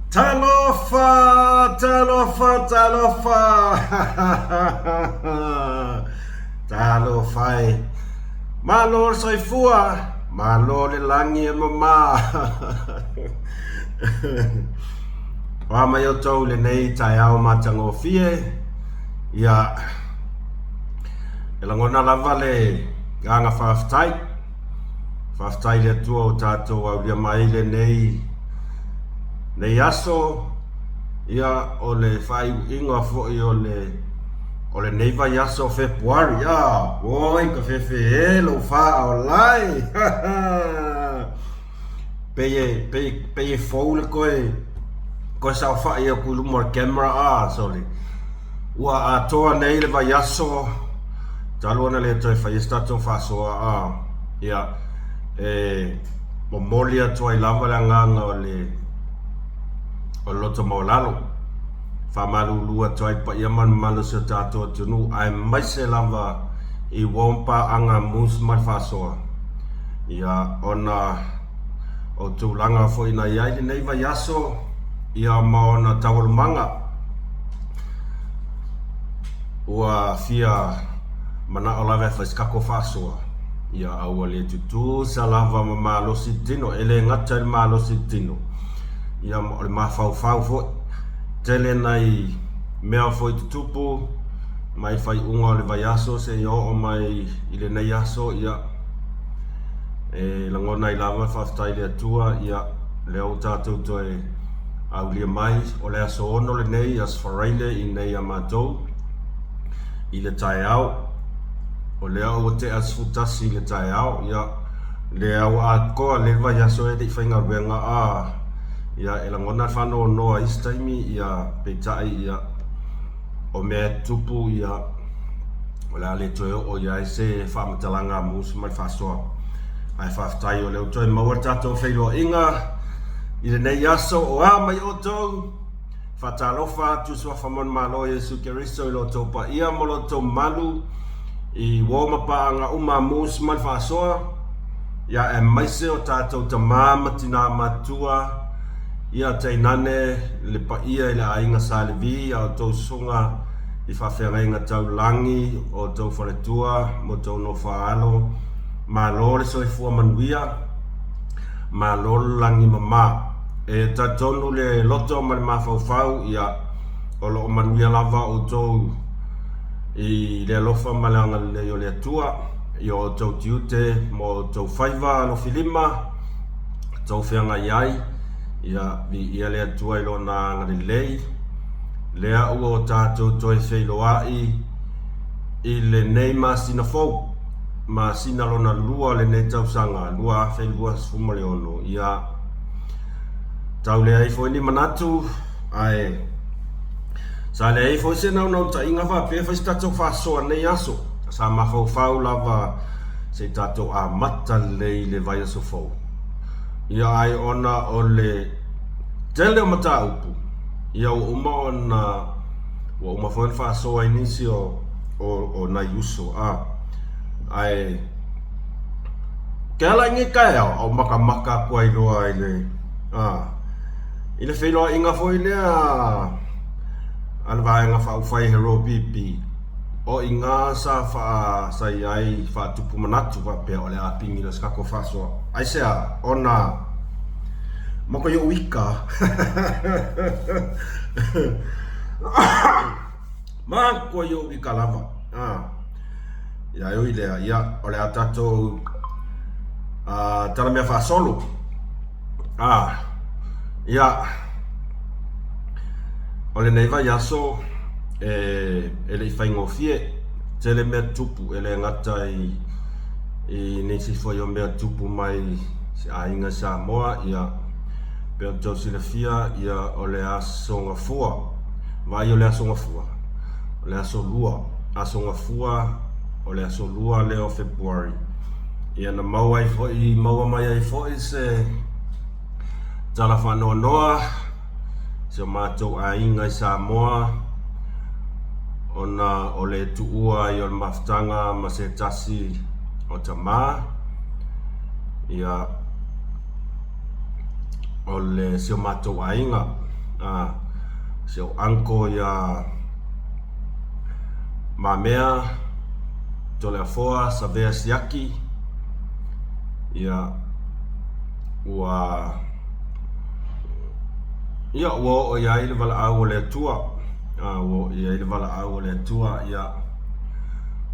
Talofa, talofa, talofa. Talofai. Malo saifua, malo le langi e mama. Wa mai o tau le nei tai au matango fie. Ia e langona lava le ganga whaftai. Whaftai le tua o tātou au lia mai le nei aso. Ia o le whai ingoa fwoi o le neiva yaso Februari. Ia, oi ka fefe e lo wha o lai. Peye fau le koe sa whai o kulumu al camera sorry. Ua a toa nei le va yaso. Taluana le toi whai estato whasoa Ia, mo molia toi lava la nganga o loto maulalo. Whamalu lua toi pa iaman malu se tātua tunu. Ai mai se lava I wompa anga mus mai whasoa. Ia ona o tūlanga fo ina iai nei va yaso. Ia maona tawalumanga. Ua fia mana o lava whaiskako whasoa. Ia aua le tutu sa lava ma malosi tino. Ele ngata le malosi tino. Ia o le mawhau fo. Tele nai mea foi tutupu. Mai whai unga o le vai aso se i o mai I le nei aso. Ia langona I lava whaftai le atua. Ia le au tātou toi au lia mai. O le aso ono le nei as whareile I nei a mātou. I le tai au. O le au o te as futasi le tai au. Ia le au a koa le vai aso e te whainga ruenga Ia langona whano noa istaimi ia peitai ia o mea tupu ia o le ale toe o ia se whamatalanga mus mai whasoa. Ai whaftai o leo toe maua tatou whailo inga I le nei aso o mai o tau. Whatalofa tusua whamon malo Jesu Keristo I lo tau pa ia mo lo tau malu I woma pa anga uma mus mai whasoa. Ia e maise o tatou ta mamatina matua. Ia te nane le pa ia I le ainga salivi au tau sunga I whawhenga tau langi o tau wharetua mo tau no whaalo ma lore soifua manuia ma lore langi mama e tatonu le loto ma le mawhauwhau ia o lo manuia lava o tau I le alofa malanga le o le atua I o tau tiute mo tau whaiva no filima tau whianga iai Ia ia le atua I lona ngari lei. Lea ua o tātou toi wheiloai I le nei masina fau. Masina lona lua le nei tausanga. Lua whailua sfuma le ono. Ia tau lea I fo ni manatu. Ai sa lea I fo se nau nau ta inga wha pia whaisi tātou whasoa nei aso. Sa mawhau whau lava se tātou a mata lei le vai aso fau. Ia ai ona o le tele o mata upu. Ia o uma ona wa uma fwen whasoa inisi o na yuso ai kela ngi kai au maka kua I loa I le I le wheloa inga fo I lea ala vaenga whauwhai hero pipi o inga sa sa iai tupu manatu pia o le apingi le skako whasoa ai sea ona mako yo wika mako yo wika lava ia yo ilea ia o le atato tala mea whasolo ia o le neiva yaso e le I whaingofie tele mea tupu e le ngata I nisi foi o mea tupu mai se ainga Samoa ia peo tau silafia ia o le aso ngafua vai o le aso ngafua o le aso lua o le aso lua leo Februari ia na maua maua mai ai foi se tala whanoa noa se mātou ainga I Samoa ona o le tuua I o le maftanga ma se tasi o tamā ia o le sio mātou ainga se o anko ia mamea tole afoa sa vea siaki ia ua o ia ile vala au le tua o ia ile vala au le tua ia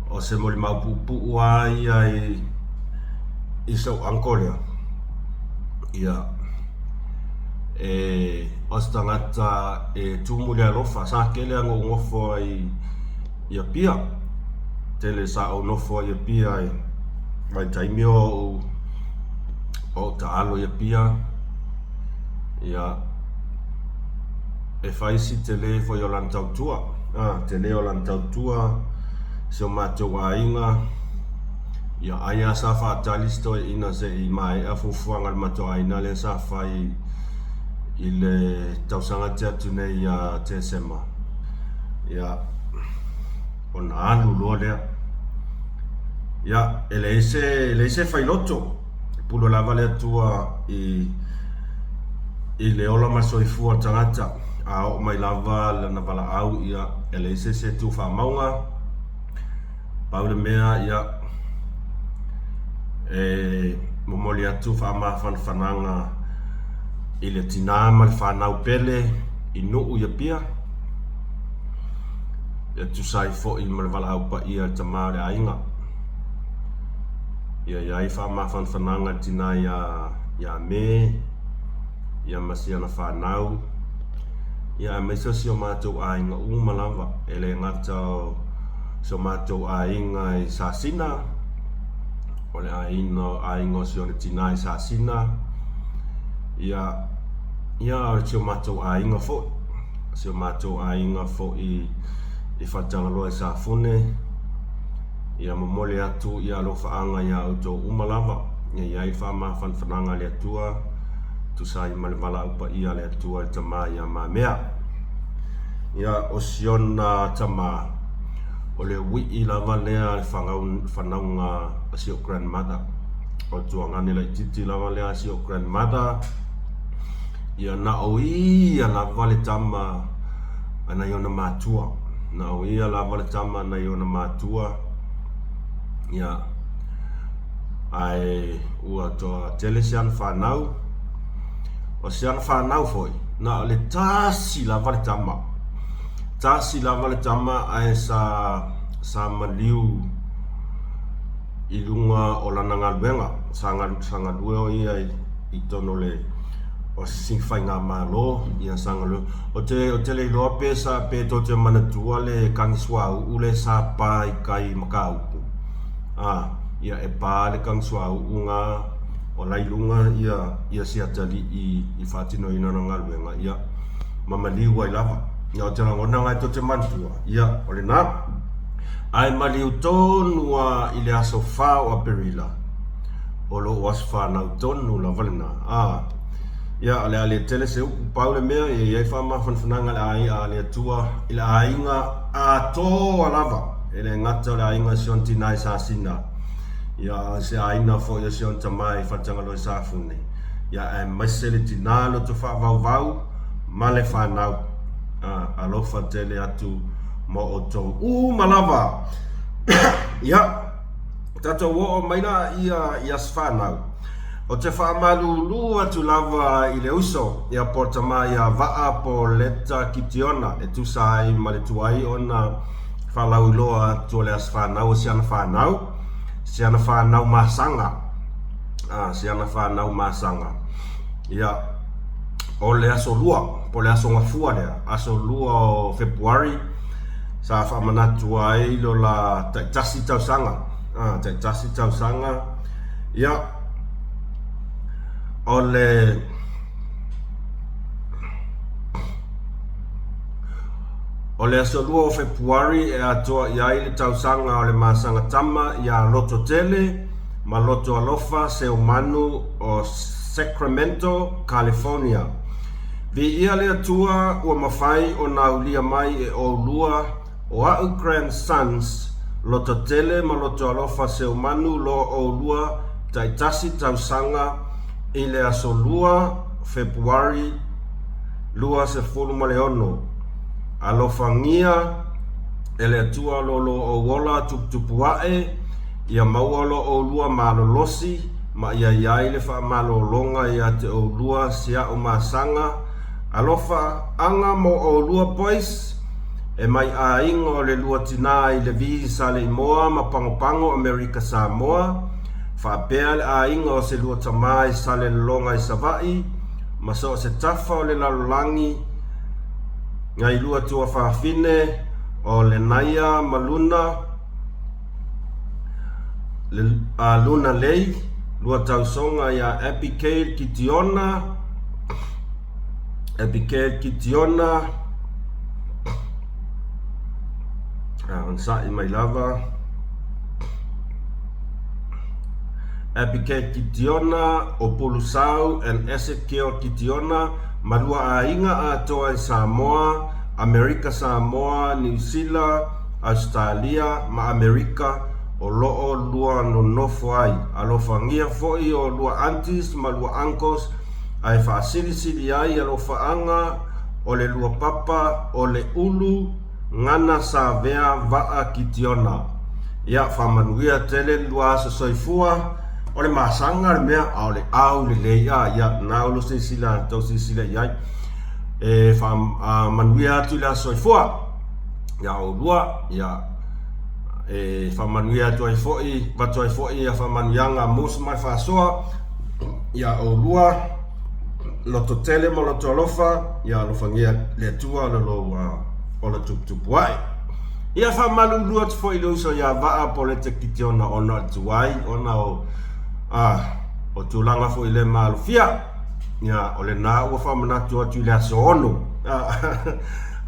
o se moli maupupu ua ia i so anko lea ia o se tangata tumu lea lofa sa kele ango ngofo ai ia pia tele sa o nofo ia pia ai mai taimio o taalo ia pia ia faisi tele fo yo lan tautua tele o lan tautua se o matou ainga ia aia sa fa talisto ina se i mai afufuanga le matou aina le sa fai i le tausanga te atu nei ia te sema ia ona alu loa lea ia eleise fai loto pulo lava le atua i le ola masoifua tangata o mai lava lana vala au ia eleise se tu fa maunga paule mea ia momoli atu fa ma fananga i le tina ma le whanau pele i nuu ia pia ia tu sai fo i ma le vala au pa ia tama le ainga ia i fa ma fananga tina ia me ia masia na whanau ia mai so si o matou ainga malava ele ngata so matou ainga i sasina ole ainga si o tina i sasina ia si o matou ainga fo si o matou ainga fo i whatanga loa sa fune ia momole atu ia lo faanga ia auto malava ia i fa ma fananga le atua tu sai malvala upa ia le atua tama ia mamea ia osiona tama ole wi i lava lea whanaunga si o grandmother o tuangani lai titi lava lea si o grandmother ia na o ia lava le tama ana iona matua na o ia lava le tama ana iona matua ia ai ua toa telesian whanau o sian whanau foi na le tasi lava le tama ai sa maliu i lunga o lana ngaluenga sa ngalue o ia i tono le o singfai ngā malo ia sa ngalu o te le iloa pe sa pe to te manatua le kangiswa ule sa pa i kai makaupu ia e pa le kangiswa unga o lailunga ia siatali i whatino ina na ngaluenga ia mamaliu ai lava ia o te rangona ngai to te mantua ia o le nā ai maliu tonua i le aso whao a perila o lo was whanau tonu la valena ia ale ale tele se upu paule mea ia i whama whanwhananga le ai a le atua i le ainga a tō alava e le ngata le ainga sionti nai sa sina ia se aina fo ia sion tamai whatanga loi sa fune ia e maisele tinalo to whawau ma le whanau alofa tele atu mo o tō malava ia tato wo o maina ia swhanau o te whaamalu atu lava i le uso ia porta mai a vaa po leta kitiona e tu sai ma le tuai ona whalau loa tu le as whanau o siana whanau masanga siana whanau masanga ia o le aso lua po le aso ngafua lea aso lua o Februari sa whamanatu ai lo la taitasi tausanga ia o le aso lua o Februari e atoa ia i le tausanga o le masanga tama ia loto tele ma loto alofa se umanu o Sacramento, California. Vi ia le atua ua mawhai o naulia mai e o lua o au grandsons loto tele ma loto alofa se umanu lo o lua taitasi tausanga i le aso lua Februari lua se fulu ma le ono. Alofangia e le atua lolo o wola tuputupuae ia maualo o lua malolosi ma ia iai le wha malolonga ia te o lua sia o masanga alofa anga mo o lua pois e mai a ingo le lua tina i le visa le imoa ma pangopango Amerika Samoa wha pea le a ingo se lua tamai sa le longa i Savai ma so se tafa o le lalolangi ngai lua tua whaafine o le naia maluna luna lei lua tausonga ia Abigail Kitiona ansai mai lava Abigail Kitiona o Polusau and Ezekiel Kitiona malua ainga a toa i Samoa Amerika Samoa, New Zealand, Australia, ma Amerika o loo lua no nofo ai. Alofangia foi o lua aunties ma lua uncles ai whaasirisiri ai alofaanga o le lua papa o le ulu ngana sa vea vaa Kitiona. Ia whamanuia tele lua soifua o le masanga le mea au le leia ia naulu se sila tau se sila iai. E manuia atu la soifua ya o lua ya e manuia atu ai foi ya manuianga mus mai fasoa ya o lua loto tele mo loto alofa ya alofangia le tua lo o lo tupuai ya malu lua tu foi lo so ya va polete Kitiona ona tuai ona o tulanga foi le malufia ya ole na ua whamanatu atu le asoono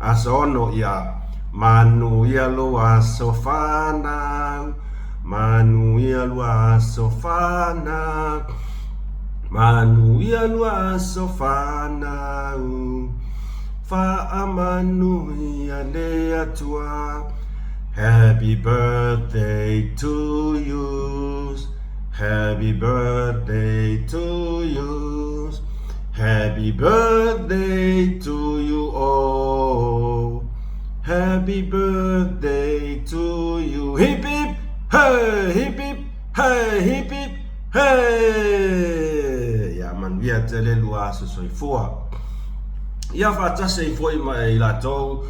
asoono ia manu ia lo asofana manu ia lo asofana manu ia lo asofana fa amanu ia le atua happy birthday to you happy birthday to you happy birthday to you all. Happy birthday to you. Hip hip hey, hip hip hey, hip hip hey. Ya manuia tele lua soifua. Ia whaatase i foi mai la tau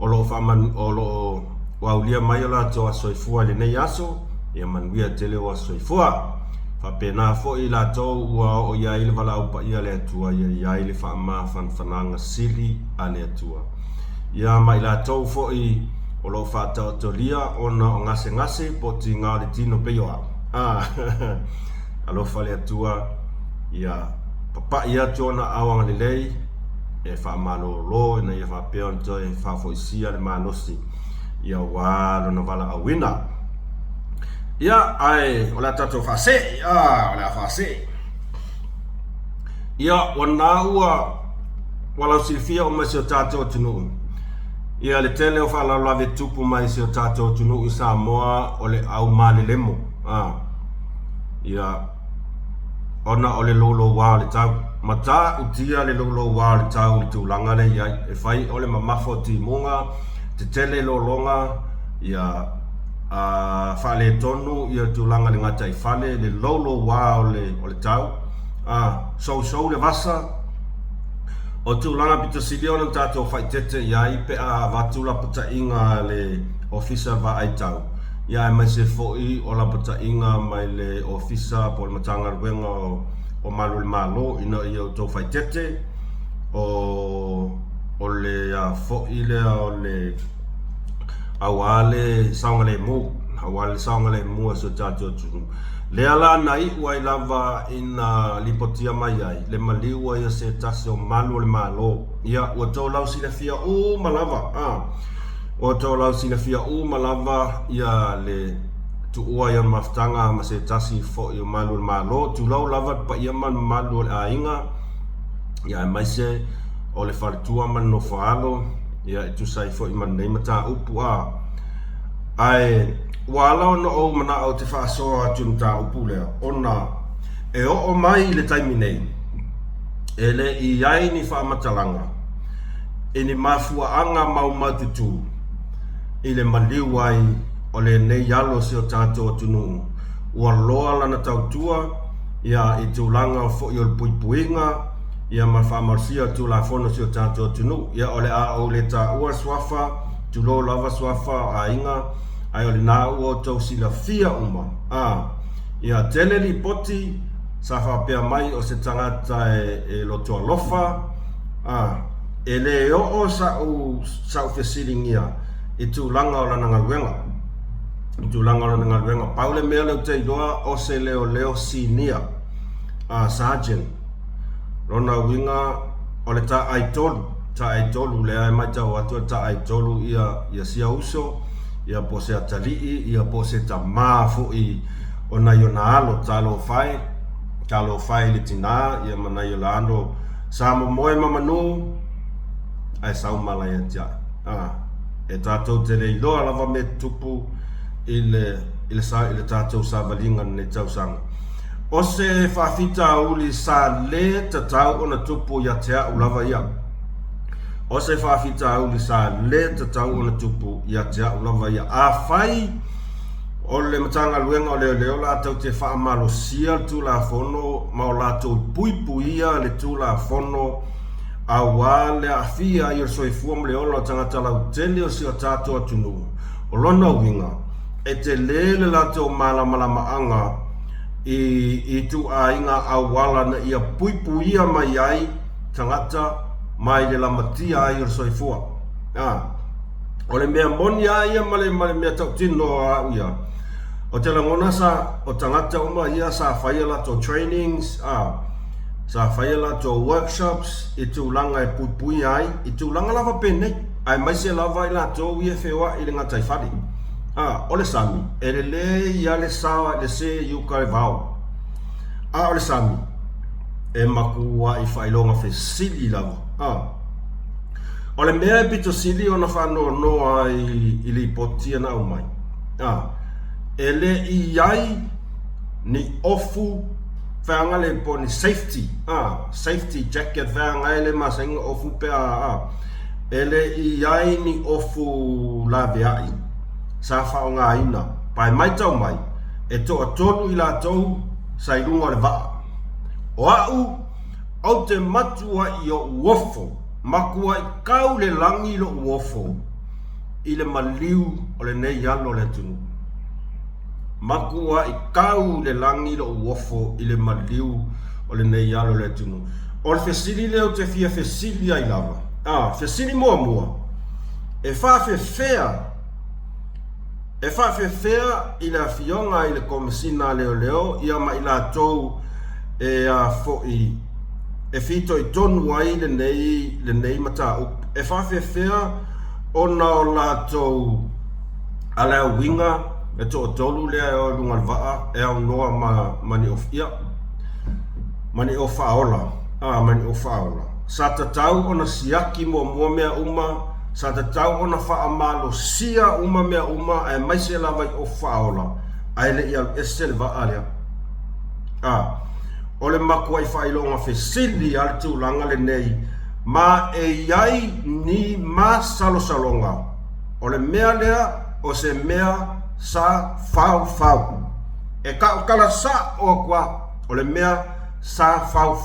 o lo whaman o lo waulia mai o la tau a soifua le nei aso. Ia manuia tele o a soifua. Pena fo i la tau ua o ia ile wala upa ia le atua ia ile wha maa whananga sili a le atua. Ia mai la tau fo i o lo wha tau tolia ona o ngase po ti ngā le tino peyo au. Alo wha le atua ia papa ia tona awanga le lei e wha malo lo ina ia wha peo nto e wha fo isia le manosi ia walo na wala awina. Ia ai o la tato fase o la fase ia wana ua wala silfia o mai se tato tunu ia le tele o fala lave tupu mai se tato tunu i Samoa o le au male lemo ia ona o le lolo wa le tau mata utia le lolo wa le tau le tulanga le ia e fai o le mamafo ti monga te tele lolonga ia fale tonu ia tulanga le ngata i fale le lolo wa o le tau so le vasa o tulanga pita silio na tato fai tete ia i pe a vatula pata inga le ofisa va ai tau ia mai se foi o la pata inga mai le ofisa po le matanga ruenga o malo le malo ina ia o tau fai tete o le foi le o le awale saungale mu so tato tu le ala nai wai lava ina lipotia mai ai le maliwa ia se taso malo le malo ia o to lau sina fia o malava o to lau sina fia o malava ia le tu ua ia maftanga ma se tasi fo ia malo le malo tu lau lava pa ia man malo le ainga ia mai se o le fartua man no faalo ia tu sai fo man nei mata upu ai wala no o mana o te whaasoa atu ta upulea ona e o mai le taimi nei e le i ai ni whaamatalanga ini mafua anga mau matutu ile maliu ai o le nei alo si o tātou tunu ua loa lana tautua ia i tūlanga fo i o puipuinga ia ma whamarsia tūla fono si o tātou tunu ia o le a o le tā ua swafa tulo lava swafa a inga ai o le nā ua o tau sila fia uma ia tele li poti sa whapea mai o se tangata e lotoa lofa e le o sa fesiringia i tūlanga o lana ngaluenga i tūlanga o lana ngaluenga paule mea leo te idoa o se leo sinia sergeant rona winga o le ta aitolu le ai mai tau atua ta aitolu ia sia uso ia po se atalii ia po se ta mafu i o na yo na alo talo fai le tina ia mana yo lando sa mo moe mamanu ai sau mala ia tia e tatou te le iloa lava me tupu ile tatou sa valinga ne tau sanga o se whawhita uli sa le tatau o na tupu ia tea ulava ia o se whawhita uli sa le tatau o na tupu ia tea ulava ia a whai o le matanga luenga o leo la tau te whaamalo sia tu la fono ma o la tau puipuia le tu la fono a wale a fia i o soifua mle olo tangata lau tele o si o tātua tunu o lona winga e te lele la tau malama anga i tu a inga a wala na ia puipuia mai ai tangata mai le lamatia ai o soifua o le mea moni a ia male mea tau tino a uia o te langona sa o tangata uma ia sa whaia la to trainings sa whaia la to workshops i tūlanga e pui ai i tūlanga lava pene ai mai se lava i la to ia whewa i le ngatai whari o le sami e le ia le sawa le se yuka e vau o le sami e makua i whailonga whesili lava o le mea e pito sili o na whanoa noa i li potia na umai e le iai ni ofu whaanga le po ni safety jacket whaanga e le masenga ofu pea e le iai ni ofu la veai sa whaonga ina pai mai tau mai e toa tonu i la tau sa ilunga le vaa o au te matua i o uofo makua i kau le langi lo uofo i le maliu o le nei alo le tunu makua i kau le langi lo uofo i le maliu o le nei alo le tunu o le fesili leo te fia fesili ai lava fesili mua e whawhewhea i la fionga i le komisina leo ia ma i la tou e fo e fito i tonu ai le nei mata e whawhewhea o na o la tou a leo winga e to tolu le o lunga vaa e au noa mani of ia mani of aola mani of aola sa tatau ona siaki mo mea uma sa tatau ona whaamalo sia uma mea uma e mai se lava i of aola ai le ia esel vaa lea o le makua i whailonga fesili al tūlanga le nei ma e iai ni ma salosalonga o le mea lea o se mea sa fau e kala sa o kwa o le mea sa fau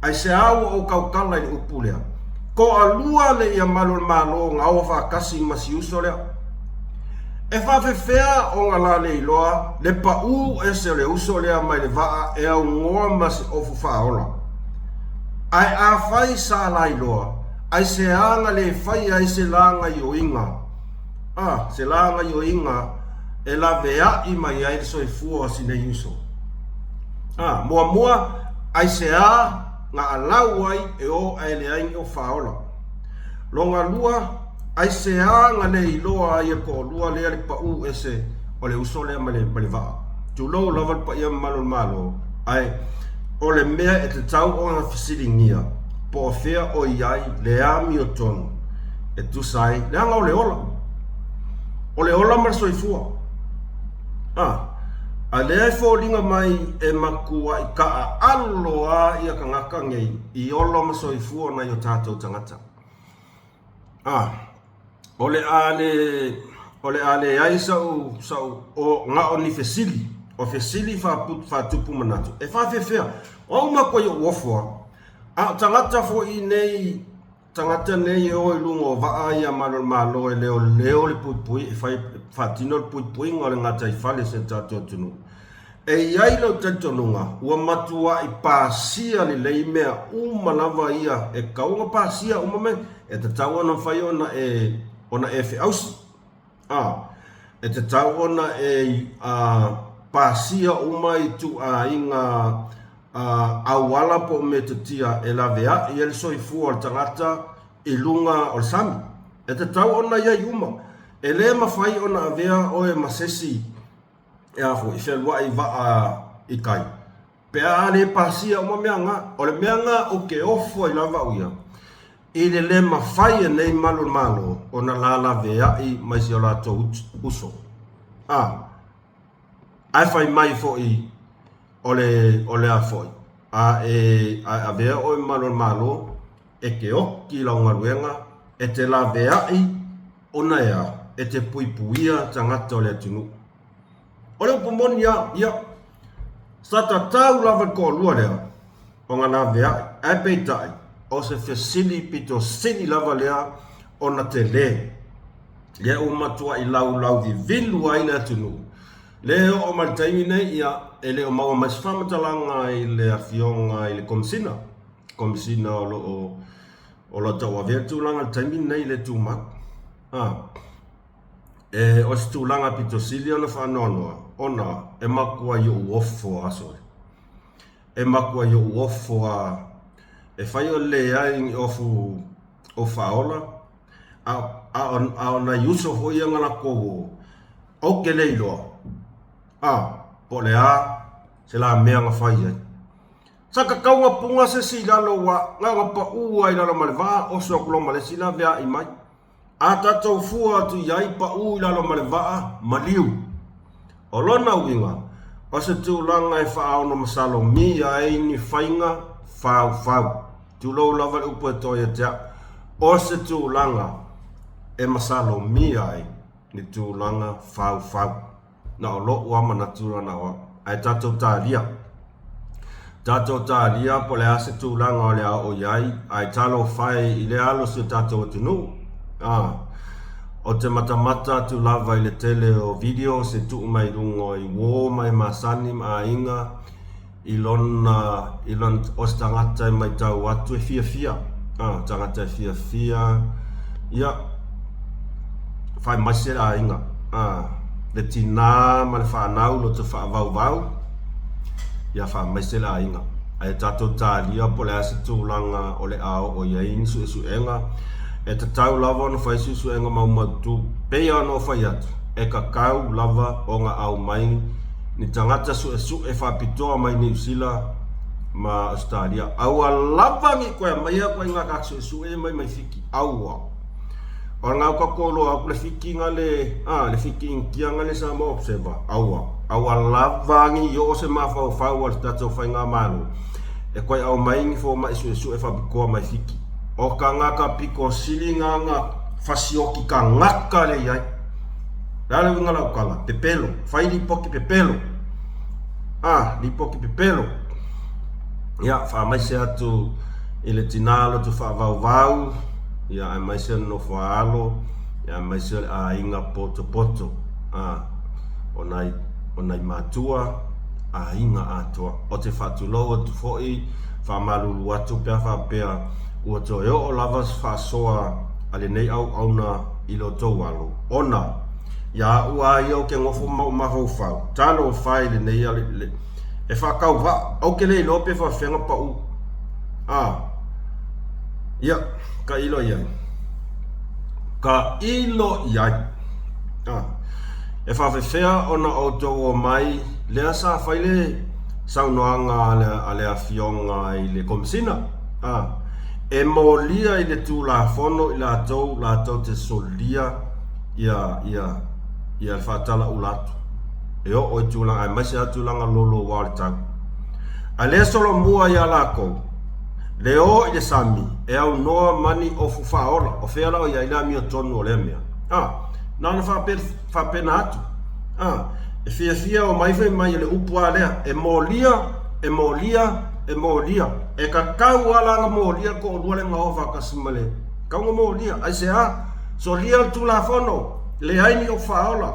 ai se au o kaukala i upulea ko alua le ia malo ngā o whakasi masi uso lea e whawhewhea o ngā la le iloa le pau e se le uso lea mai le vaa e au ngoa masi ofu whaola ai a whai sa la iloa ai se anga le whai ai se langa i o inga se langa i o inga e la vea i mai ai le soifua si ne uso mua ai se a ngā alau ai e o ai le aingi o whaola longa lua ai se a ngā le iloa ai e ko lua lea le pau e se o le uso lea mai le vaa tu lo lava pa ia malo ai o le mea e te tau o ngā fisiringia po o fea o iai le ami o tonu e tu sai le anga o le ola mar soifua a lea fōlinga mai e makua i ka aloa ia ka ngaka ngei i olo ma soifua na i o tātou tangata ole ale ai sau o nga oni fesili o fesili fa tupu manatu e fa fefea o ma ko yo wofo tangata fo I nei tangata nei o lungo va ai malo e leo le pui fa tino pui ngol ngata I fale se tato tunu e ai lo tatonunga ua matua I pasia le leimea lava ia e kaunga pasia me e te tau ona whai ona e whiausi e te tau ona pasia I tu inga awala po me te tia e la vea I el soifua o tangata I lunga o sami e te tau ona iai e le mawhai ona avea o e masesi e afo I whelua I vaa I kai pea le pasia meanga o le meanga o ke ofo I lava uia I le mawhai e nei malo o na la vea I maisi o lato uso ai whai mai fo I ole a foi a vea o malo e ke o ki launga ruenga e te la vea I ona ea e te puipuia tangata o le atunu o le upomoni ia sata tau lava ko lua lea o ngana vea e peitai o se fesili pito sini lava lea o na te le umatua I lau di vilu aina atunu le o maltaimi nei ia e le o maua mais whamatalanga I le awhionga I le komisina o lo tau avea tūlanga taimi nei le tūmak e o se tūlanga pito sili ona whanoanoa ona e makua I o ofo aso e makua I o ofo e whai o le ai ofu o whaola a ona yuso hoi angana kogo o ke leiloa po le se la mea nga whai ai saka kaunga punga se si lalo wa nga pa ua I lalo maleva o so kuloma le sila vea I mai a tatou fua tu iai pa ua I lalo maleva maliu o lona uinga o se tūlanga e whaono masalo mi ai ni whainga whau tūlou lava le upo e toia tea o se tūlanga e masalo mi ai ni tūlanga whau na o lo ua manatura na wa ai tatou tālia po le ase tūlanga o le o iai ai talo whai I le alo se tatou tunu o te matamata tu lava I le tele o video se tu mai lungo I wo mai masani ma inga I lon o stangata mai tau atu e fia tangata e fia ia fai masere a inga le tina ma le whanau lo te whaavau ia wha masere a inga ai tato tālia po le ase tūlanga o le ao o iain su enga e te tau lava no whai susu enga maumatu pea no whai atu e ka kau lava o ngā au mai ni tangata su e whapitoa mai New Zealand ma Australia aua lava ngi koe mai a koe ngā kaksu e mai fiki aua o ngā kakolo aku le fiki ngā le fiki inkia ngā le sama observa aua lava ngi yo se mawhau al tato whai ngā manu e koe au mai ngi fo mai su e whapikoa mai fiki o ka ngaka piko sili ngā fasioki ka ngaka le iai rale winga lau kala pepelo fai li poki pepelo li poki pepelo ia wha mai se atu I le tinalo tu wha vau ia ai mai se no whaalo ia mai se a inga poto o nai matua a inga atua o te whatuloa tu foi wha malulu atu pia wha pia ua to o lavas fa soa ale nei au na I lo to walo ona ya ua yo ke ngofo ma ho fa talo fai le nei ale e fa kau va o ke le lo pe fa fenga pa u ya ka ilo ya e fa fea ona auto o mai le sa fai le sa noanga ale afionga I le komisina e molia I le tu la fono I la tau te solia ia fatala ulatu e o tu langa mai se tu langa lolo wal tau ale solo mua ia lako leo i le sami e au noa mani o fufaola o fea o ia ila mi o tonu o le mea na fa pena atu e fia o mai mai le upu a lea e molia e kakau ala nga molia ko lua le ngaova kasimale kau nga molia ai se so lia tu la fono le aini o faola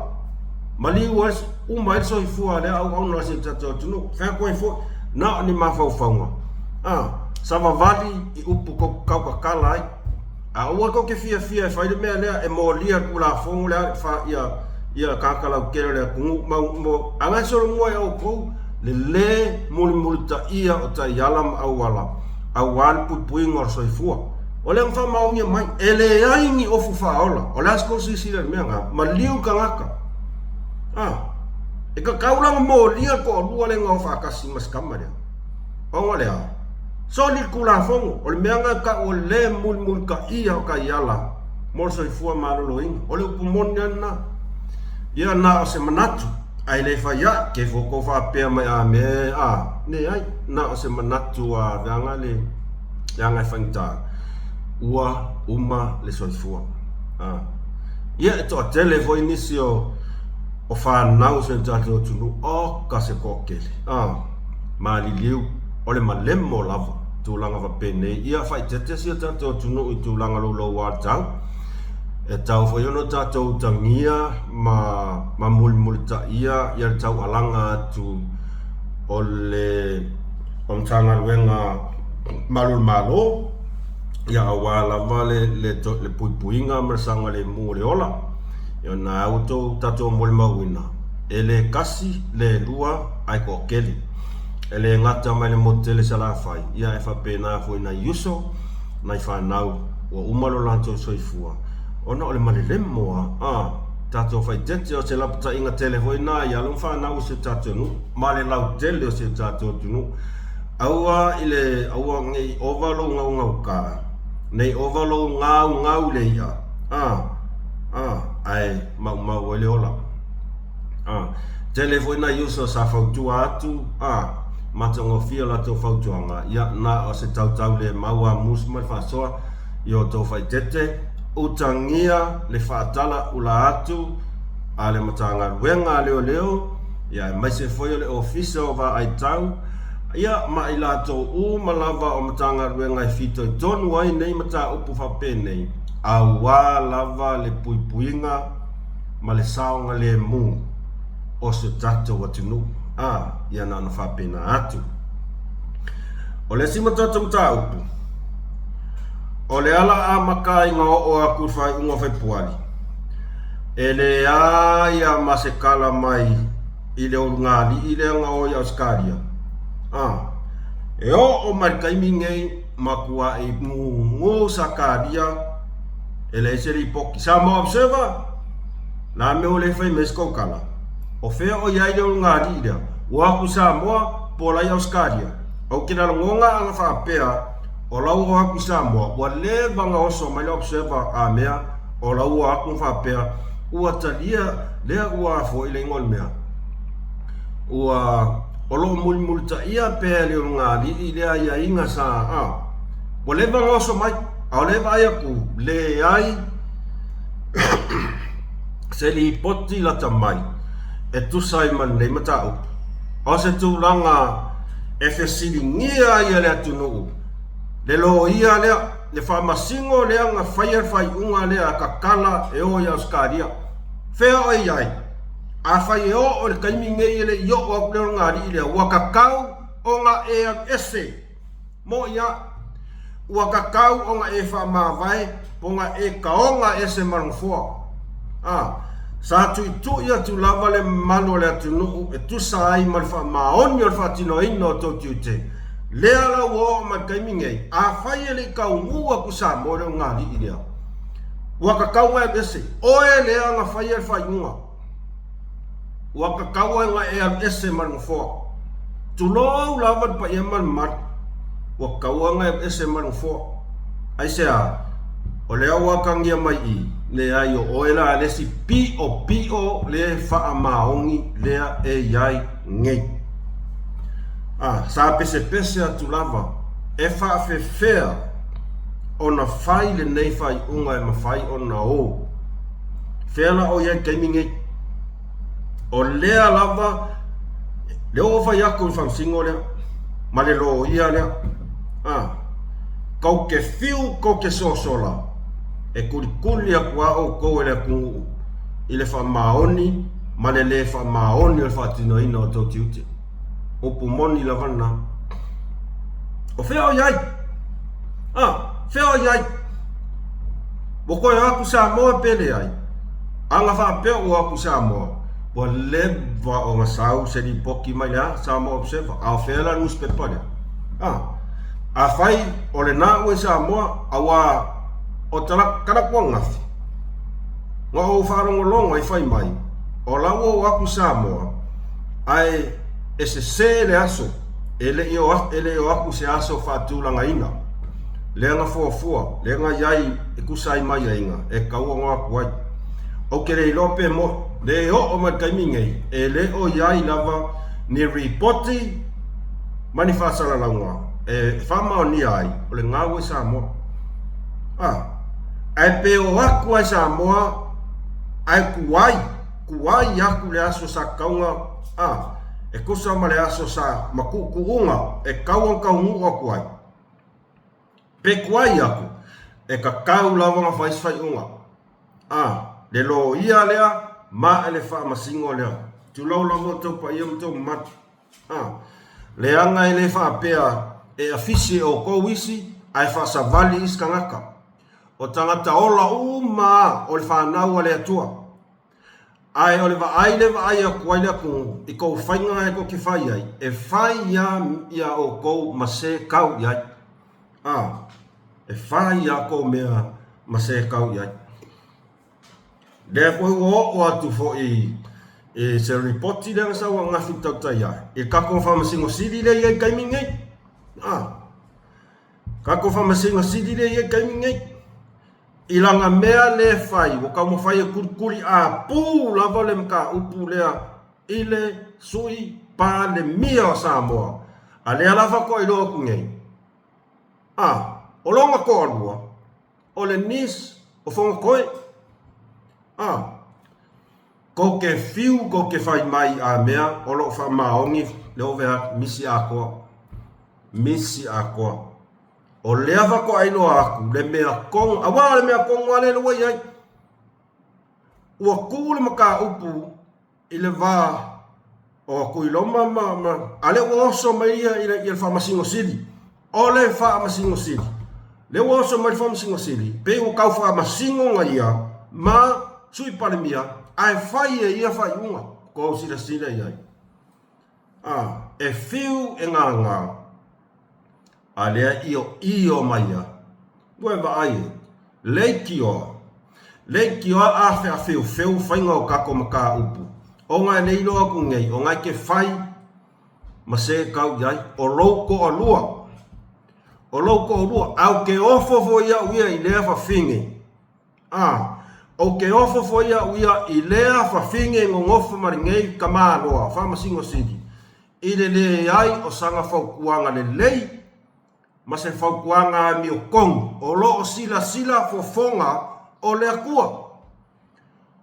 mali was mai so ifua le au na se tato tunu fa ko ifo na ni mafau faunga sama vali i upu ko kau kakala ai ua ko ke fia e fai mea lea e molia ku la fono le fa ia kakala o kere le kungu mo anga so mo e o ko le muli ta ia o ta yalam au wal pui ngor so ifua o le fa maunga mai ele ai ni ofu faola o las ko si le mea ma liu kangaka e ka kaula mo lia ko lua le ngo fa kasi mas kamare o le so li kula fongo o le mea ka o le mul ka ia o ka yala mo so ifua malolo ing o le pumonia na ia na se manatu ai le fa ya ke foko fa pe mai me ne ai na se manatu a danga le yanga fanta ua uma le so ifua ia to telefo inicio o fa nau se tato tunu o ka se kokele mali liu o le malemo lava tulanga va pene ia fa tete se tato tunu i tulanga lo wa tau e tau fo yo no tato tangia ma multa ia tau alanga tu o le tanga wenga malul malo ia wala vale le puipuinga mersanga le mureola yo na auto tato mol mawina ele kasi le lua ai ko keli ele ngata mai le motele sala fai ia e fa pena fo ina yuso na fa nau o umalo lanto soifua ona ole malele moa tato fai tete o se lapta inga telefona ia lo fa nau se tato nu male lau tele o se tato nu aua ngai ovalo ngau ka nei ovalo ngau le ia ai mau le ola telefona yuso sa fautu atu matongo fia la to fautu anga ya na o se tau le maua musma fa soa yo to fai tete utangia le fatala ula atu ale matanga wenga leo ya mai se foi le officer va ai tau ya ma ila to malava o matanga wenga fito don wai nei mata upu fa pene awa lava le puipuinga ma le saonga le mu o se tato watinu ia na no fa pena atu o le sima tato mta upu o le ala makai nga o aku fai unga fai puali ele ia masekala mai ile ungali ile nga o ya skaria e o markai mingei makua e ngu sakaria ele seri poki sama observa na me ole fai mesko kala o fea o ia ile ngari ile wa ku Samoa pola ya skaria o kina ngonga anga fa pea o lau o aku Samoa wa le vanga oso mai observa a mea o lau o aku fa pea ua talia le ua fo ile ngol mea ua olo multa ia pea le ngari ile ia inga sa o le vanga oso mai o le vai aku le ai se li poti la tamai e tu sai man le mata o se tu langa e fe silingia ia le atunu le lo ia le fa masingo le anga fai unga le kakala e o ya skaria fe o ai a fai o le kaimi ngei le yo o le ngari le wa kakau o nga e ese mo ia wa kakau o nga e fa ma vai po nga e kaonga ese marufo sa tu ia tu lava le malo le atunu e tu sai malfa maoni o fa tino ino to tute le ala wo ma kaimingei a fai le kaungu ku sa mo le ngali ile wa ka kawa ese o le anga fai unga wa ka kawa nga e ese man fo tu lo lava pa yaman mat wa kawa nga ese man fo ai se o le awa kangia mai le ai o ela le si pio le fa maongi le e yai ngei sa pese atu lava e whaafewhea ona whai le nei whai unga e mawhai ona o. Whela o iai keimingi o lea lava leo whai ako i whamsingo lea ma le lo ia lea kau ke fiu kau ke sosola e kuli a kua o kou e le kungu i le whamaoni ma le whamaoni o le whaatinoina o tau tiute o pumoni la vana o whea o iai whea o iai o koe aku sa moa pele ai anga whapea o aku sa moa wa leva o ngasau se di poki mai lea sa moa observa a whea la newspaper lea a whai o le nā ue sa moa awa o tala karakua ngafi ngā o wharongo i whai mai o lau o aku sa moa ai e se le aso ele o aku se aso whaatulanga ina le anga fuafua le anga iai e kusai mai a inga e kaua ngā aku ai o ke rei lope mo le o mai kaimingei e le o iai lava ni reporti mani whaasara launga e whamao ni ai o le ngāwe sa moa ai pe o aku ai sa moa ai kuai aku le aso sa kaunga e kusa ma le aso sa makukuunga e kauang kaungu aku ai pe kuai aku e ka kau lava nga whaiswhai unga le lo ia lea ma ele wha masingo lea tu lau lavo tau pa iam tau mat le anga ele wha pea e afisi o kouisi ai wha savali iska ngaka o tangata ola uma o le whanau le atua ai o le vai a kuai le kungu i kou whainga e ko ki whai ai e whai ia o kou mase kau iai e whai ia kou mea mase kau iai le koe o atu fo i se reporti le ngasa wa ngafi tautai ai e kako whamasingo siri le iai kaimingei kako whamasingo siri le iai kaimingei i langa mea le whai o ka mo whai e kurikuri a pū lava le mka upu lea i le sui pā le mia o Samoa a lea lava ko i loa kungei o longa ko alua o le nis o whonga koe ko ke fiu ko ke whai mai a mea o lo wha maongi le ovea misi a koa o lea wako aino aku le mea kong awa le mea kong wale le wai ai ua kule maka upu i le wā o kui loma ale ua oso mai ia i le whamasingo siri o le whamasingo siri le ua oso mai whamasingo siri pe ua kau whamasingo nga ia ma sui palemia ai whai e ia whai unga ko sila iai e fiu e ngā a lea io maia ue vai leikio a feu whainga o kako maka upu o ngai leilo aku ngei o ngai ke whai ma se kau iai o louko o lua au ke ofo fo ia uia i lea whawhingi o ke ofo fo ia uia i lea whawhingi ngofo maringei ka māloa whamasingo sidi i le ai o sanga whaukuanga le lei ma se whaukuanga mi o kong o lo o sila fofonga o le akua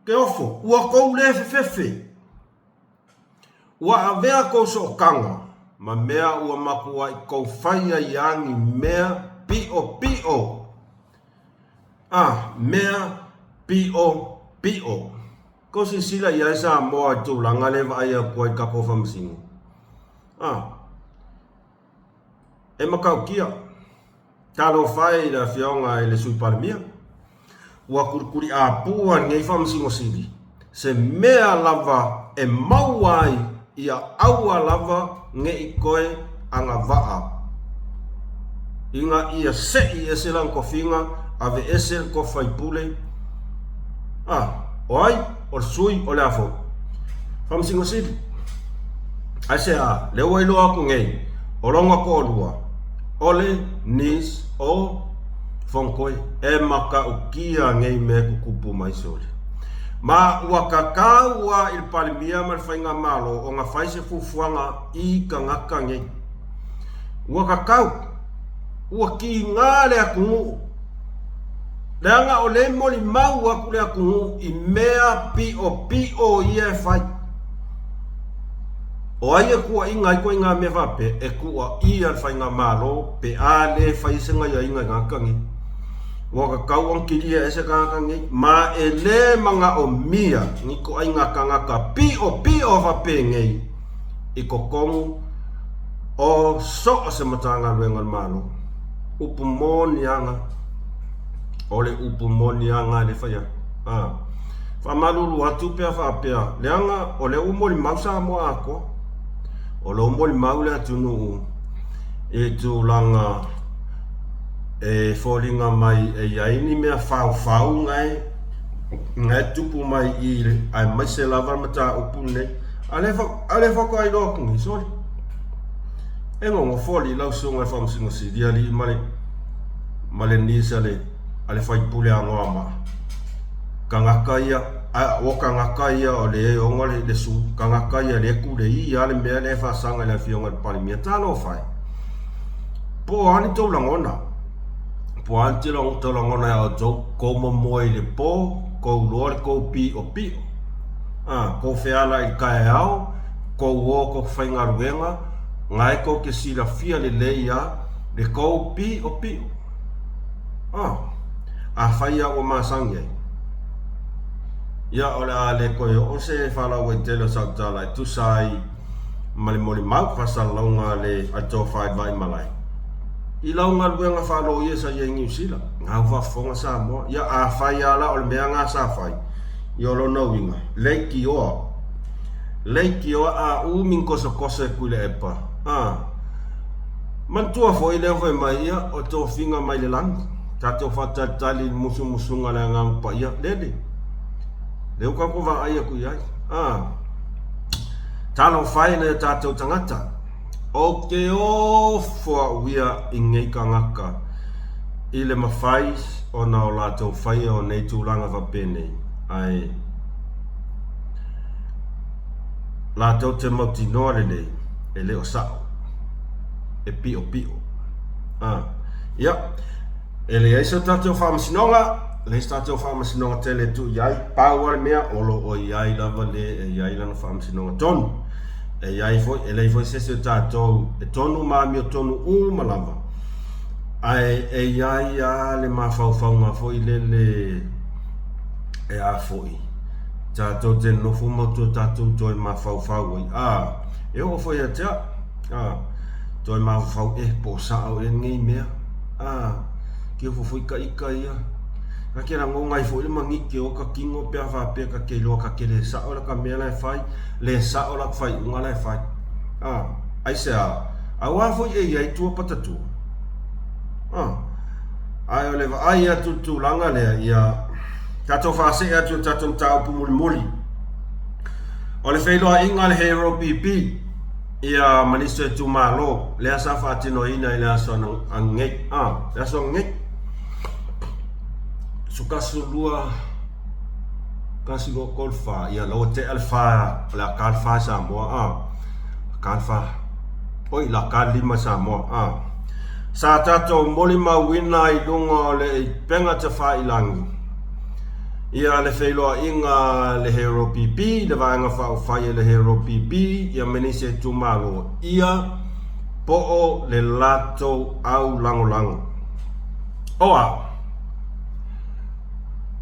ke ofo ua kou le fefe ua avea kou so kanga ma mea ua makua i kou whaia i angi mea pio mea pio ko si sila i aisa moa tu langa le vai a kua i kako whamasingo e makau kia talo whai na whionga e le sui paramia ua kurikuri a pua ngei whamasingo siri se mea lava e mauai ia aua lava ngei koe anga waa inga ia sei e se lang kofinga ave ese ko whaipule oai o sui o le afo whamasingo siri ai se leo ilo aku ngei o longa ko olua ole nis o fonkoe e maka ukia ngei me kukupu mai sole ma ua kakau ua il palimia ma whainga malo o ngā whaise fufuanga i ka ngaka ngei ua kakau ua ki ngā le akungu. Leanga o le moli mau aku le akungu I mea pi o ia e whai. O aia kua inga I koe ngā mea whape e kua ia whai ngā mālo pe a le whai senga ia inga ngā kangi. Waka kauang kiria e se ngā kangi ma e le manga o mia ni ko ai ngā kangaka pi o whape ngei I ko kongu o so se matanga ruenga mālo. Upu mōni anga ole upu moni anga le faya fa malulu atu pe fa pe leanga ole umoli mausa mo ako ole umoli maule atu no e tu langa e folinga mai e yaini me fa ngai tupu mai I ai mai se lava mata upune ale fa ko ai do kungi sorry e ngo foli lau sunga fa msingo si dia li male ni sale ale fai pule angoa ma kangakaia o kangakaia o le ongole le su kangakaia le ku le I ale me le fa sanga le fionga pali mi tano fai po ani to langona po anti long to langona o to como moi le po ko lor ko pi o ko feala I kai au ko wo ko fainga ruenga ngai ko ke sila fia le leia le ko pi o a whaia o māsangi ia ole a le koe o se whala o telo sautala I tusai mali moli mau whasa launga le ato whai vai malai I launga luenga whalo ia sa ia New Zealand ngau whafonga sa moa ia a whaia la ole mea ngā sa whai I olo nauinga leiki oa a umin kosa kule epa mantua fo I leo mai ia o tō whinga mai le langa tato fata tali musunga la ngampa ia lele leo ka ko va ai ku ia talo fai na tato tangata o ke o fo wia ingai kangaka ile mafai ona o lato fai o nei tulanga va pene ai lato te moti nore le ele o sao e pio ia ele ai sa tato whamasinonga le tato whamasinonga tele tu iai pāware mea olo o iai lava le iai lana whamasinonga tonu iai foi ele foi sese tato e tonu mami o tonu malava ai iai a le mawhauwhaunga foi le e a foi tato te nofu motu tato toi mawhauwhau e o foi a tea toi mawhau po sao e ngei mea ke fo ka ia ka kera ngongai fo le mangi ke o ka kingo pe fa pe ka ke lo ka ke le sa ola ka me la fai le sa ola fai unga la fai ai se a wa fo e tu patatu ai ole va ai tu langa le ia ka to fa se tu tatum tau pu muli ole fe lo inga le hero pp ia minister tu malo le sa fa tino ina ila so ngek le so ngek suka sulua kasi go kolfa ia lo te alfa la kalfa sa mo kalfa oi la kalima sa mo sa tato moli ma wina I lunga le penga te fa ilangi ia le feilo inga le hero pp le vanga fa le hero pp ia menise tu malo ia po le lato au lango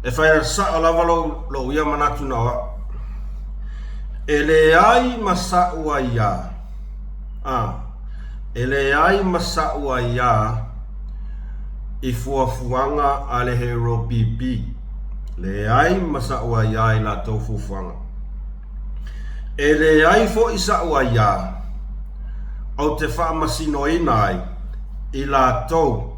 e fai sa lava lo ia manatu na ele ai masa uaya ele ai masa uaya I fuafuanga ale hero pp le ai masa uaya I la to fufuanga ele ai fo isa uaya au te fa masino inai I la to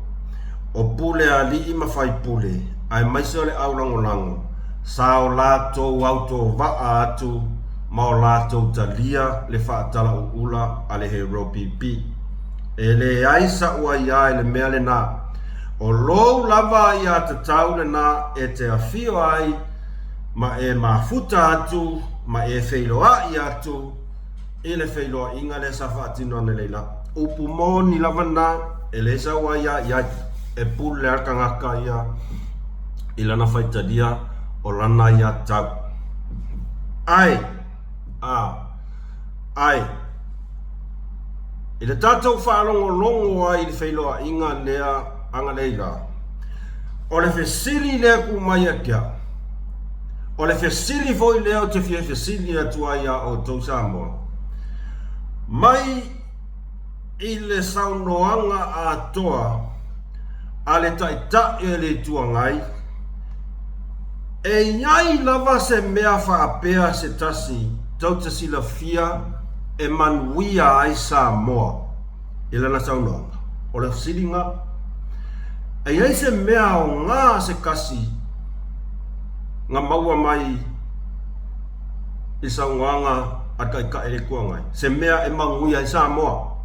o pule ali I mafai pule ai mai sole au lango sao lato auto va atu ma lato talia le fa tala ula ale hero pp ele ai sa ua ia le mele na o lo lava ia te tau na e te afio ai ma e mafuta atu ma e feiloa ia atu ele feiloa inga le sa fa tino ne leila upu moni lava na ele sa wa ya e pul le kangaka ia ilana faita dia o lana ia tau ai ile tatou whaalongolongo ai le whailoa inga lea anga leila o le fesiri lea ku mai akia o le fesiri foi lea o te fesiri atua ia o tau Samoa mai i le saunoanga a toa a le taita e le tuangai e iai lava se mea whaapea se tasi tau te sila fia e manuia ai Samoa i lana saunoanga o le siringa e iai se mea o ngā se kasi ngā maua mai i saunoanga aka ika ele kuangai se mea e manguia ai Samoa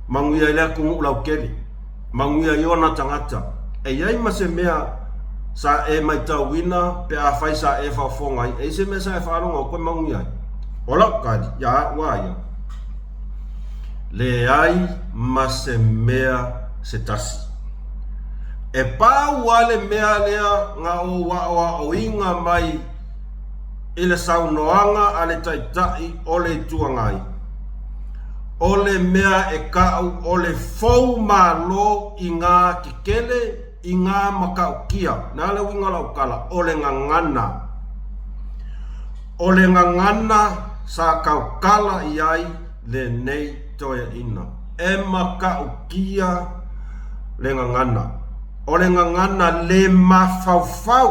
manguia i lea kungu lau keri manguia i ona tangata e iai ma se mea sa e mai tauina pe a fai sa e whafongai e se mea sa e wharonga o koe manguia ai o lau kari ia waia le ai ma se mea se tasi e pau wale mea lea ngā o wa o inga mai i le saunoanga a le taitai o le tuangai o le mea e kau o le fau malo i ngā kikele i ngā makaukia nā le winga lau kala o le ngangana sa kaukala i ai le nei toia ina e makaukia le ngangana o le ngangana le mafaufau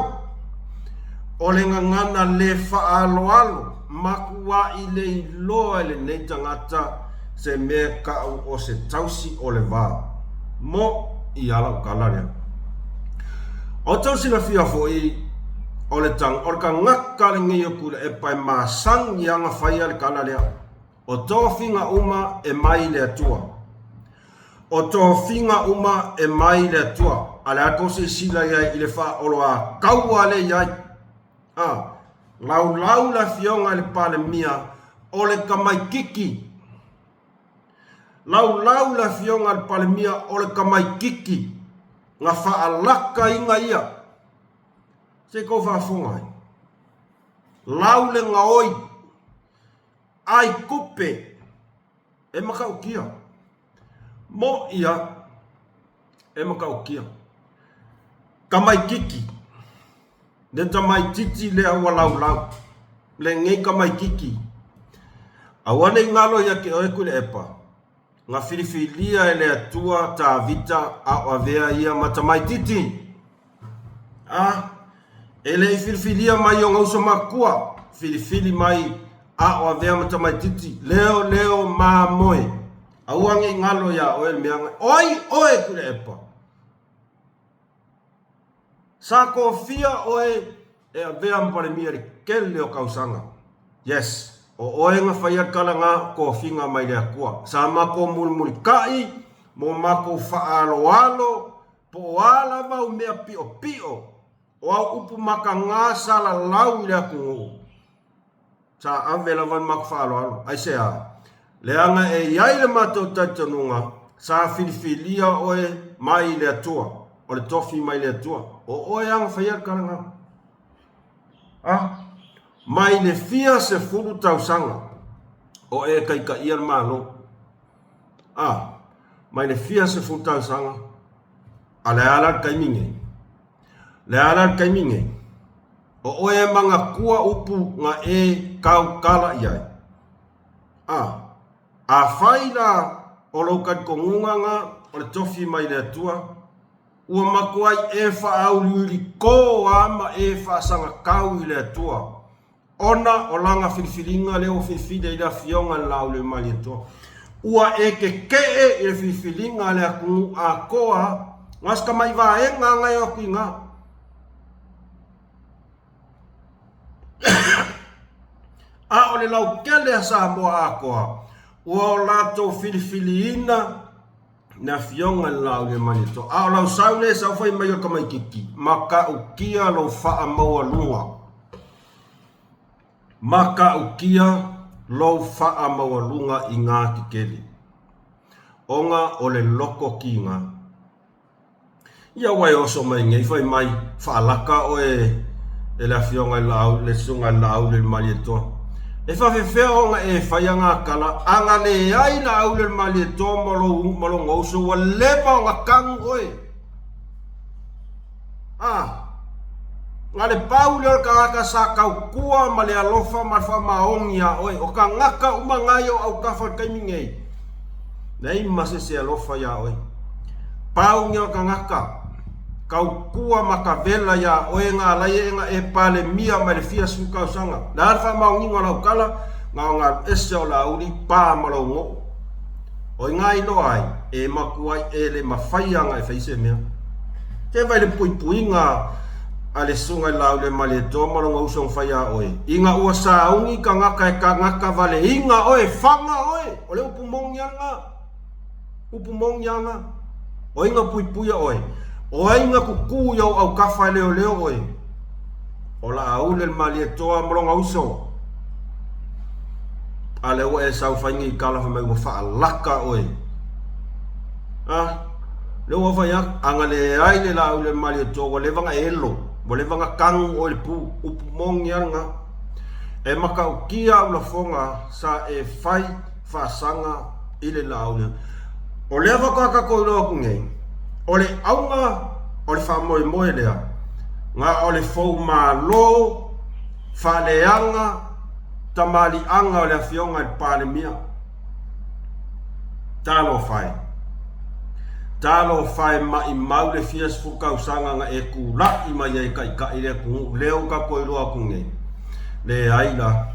o le ngangana le faaloalo makua i le iloa le nei tangata se mea kau o se tausi o le vā mo i ala kalaria o tausi na fia foi o le tang o ka ngaka le ngi ku e pai masang i anga fai ale kalaria o to finga uma e mai le atua o to finga uma e mai le atua ala ko se sila ia i le fa o loa kau ale ia lau la fionga le pale mia o le kamai kiki lau la fionga le pale mia o le kamai kiki nga whaalaka inga ia se ko whaafonga lau le ngaoi ai kupe e makaukia mo ia e makaukia kamai kiki le tamai titi le awa lau le ngei kamai kiki awane ngalo ya ke oe kule epa nga filifilia ele atua ta vita a avea ia matamai titi ele filifilia mai o ngauso makua filifili mai a avea matamai titi leo mamoe awange ngalo ya oe meanga oe kule epa sa kofia oe e avea mpare mia kele o kausanga yes o oe nga whaia kalanga ko finga mai lea kua sa mako mulmuli kai mo mako whaaloalo po ala mau mea pio o au upu maka ngā sala lau lea kungu sa avela van mako whaaloalo ai se a leanga e iai le mato taitanunga sa filifilia oe mai lea tua o le tofi mai lea tua o oe anga whaia kalanga mai le fia se fulu tausanga o e kai ka ia malo mai le fia se fulu tausanga ale ala kai minge o oe manga kua upu nga e kau kala iai a faila o lokat kongunga nga o le tofi mai le atua ua makuai e whaauluri ko ama e whaasanga kau i le atua ona o langa filifilinga leo filifile i la fionga lau le mali atua ua e ke i le filifilinga le aku a koa ngaska mai va e ngai o kuinga o le lau kele a Samoa a koa ua o lato filifiliina na fionga lau le mali atua o lau saule sa fai mai o kamai kiki maka ukia lo faa maua lunga maka ukia lo faa maua lunga i ngā kikeli onga o le loko kinga. Ia wai oso mai ngai fai mai whaalaka o e la fionga lau, le sunga lau le mali toa. E whawhewhea onga e whaianga kala, anga le ai la au le mali toa malo ngauso wa lepa onga kangu oe. Ngā le pau leo ka ngaka sa kau kua ma le alofa ma wha maongia oe, o ka ngaka umangai o au kawha kaimingei. Nei mase se alofa ya oe. Pau ngeo ka ngaka, kau kua ma ka vela ya oe ngā laie e ngā e pale mia ma le fia suka usanga. Na alfa maonginga lau kala, ngā ese o la uri pā ma lau ngō. Oi ngā ilo ai, e makuai e le mawhaianga e whaise mea. Ke vai le pui pui ngā ale sunga lau le male to malo ngau whaia oe. Inga ua saungi ka ngaka e ka ngaka vale. Inga oe, whanga oe. O le upumong yanga. Upumong yanga. O inga pui puia oe. O inga kuku yau au kawhai leo leo oe. O la au le male toa malo ngau so. Ale oe e sau whaingi i kala whamai ua wha laka oe. Leo wa whaia anga le ai le lau le male toa le vanga elo. Boleh vanga kang o le pu upumong yanga e maka ukia ula fonga sa e fai fasanga ile laule o le vaka ko lo ngai o le aunga o le famoi moi lea nga o le fou malo fa leanga tamali anga o le fionga le palemia Talo fai ma i maule fias fuka usanga nga e ku la i mai e kai le ku leo ka ko ilo aku nge le aila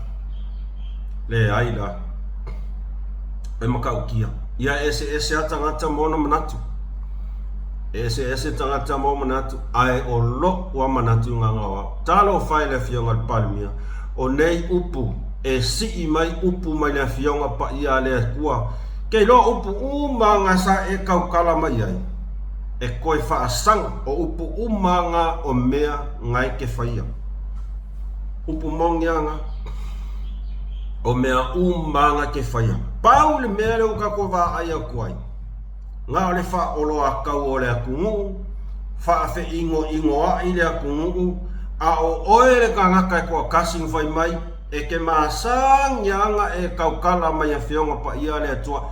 e maka ukia ia ese atangata mono manatu ese tangata mono manatu ai o lo wa manatu nga ngawa talo fai le fionga palmia o nei upu e si i mai upu mai le fionga pa ia le kua Kei lo upu umanga sa e kau kala mai ai. E koe whaasang o upu umanga o mea ngai ke whaia. Upu mongianga o mea umanga ke whaia. Pau le mea leo kako wā ai au kuai. Ngā le wha olo a kau o le a kungu. Wha fe ingo a i le a kungu. A o oe le ka ngaka e kua kasing whai mai. E ke maasang yanga e kaukala mai a whionga pa ia le atua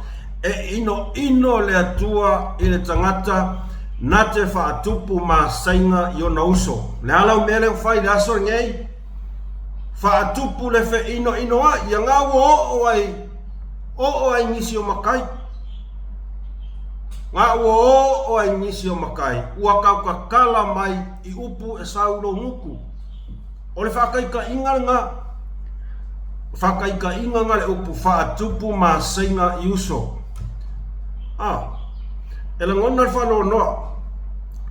e ino le atua i le tangata na te whaatupu maasainga i o na uso le alau mele o whai le aso ngei whaatupu le whe ino a i a ngā o ai nisi o makai ngā o ai nisi o makai ua kaukakala mai i upu e saulo nguku o le whakaika inga ngā Whakaika inga ngale upu whaatupu maasainga i uso. E la ngona whanau noa.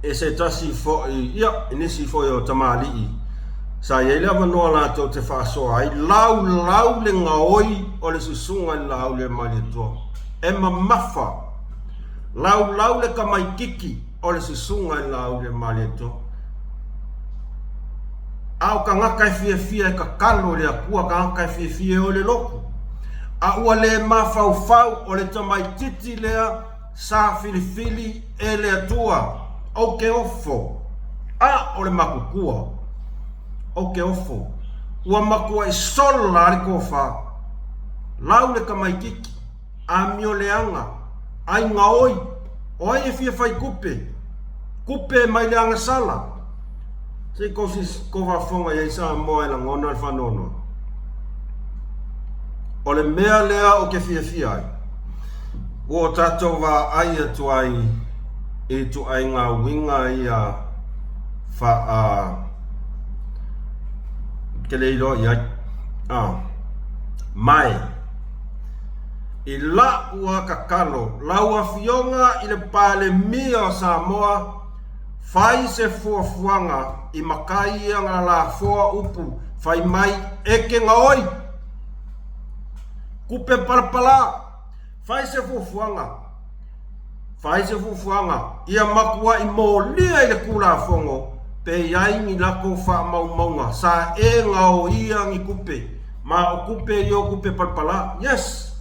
E se tasi fo ia, inisi fo o tamali i. Sa ia lewa noa lato te whaasoa ai. Lau le ngaoi o le susunga lau le mali toa. E mamafa. Lau le kamaikiki o le susunga lau le mali toa. Au ka ngaka e fia e ka kalo le akua ka ngaka e fia o le loko. A ua le mawhau o le tamai titi lea sa filifili e le atua. O ke ofo. O le makukua. O ke ofo. Ua makua e sola ari kofa. Lau le kamaikiki. A mio leanga. Ai ngaoi. O ai e fia fai kupe. Kupe mai leanga sala. Se kosis kova fonga ia isa moe la ngona al whanono. O le mea lea o ke fia ai. O tatou wa ai atu ai e tu ai ngā winga ia ke leilo ia mai. I la ua kakalo, laua fionga i le pale mia o Samoa fai se fuafuanga i makai ia ngā la fua upu fai mai eke ngaoi kupe palapala fai se fuafuanga ia makua i molia i le kula fongo pe iai ni lako wha maunga sa e ngao ia ngi kupe ma o kupe i o kupe palapala yes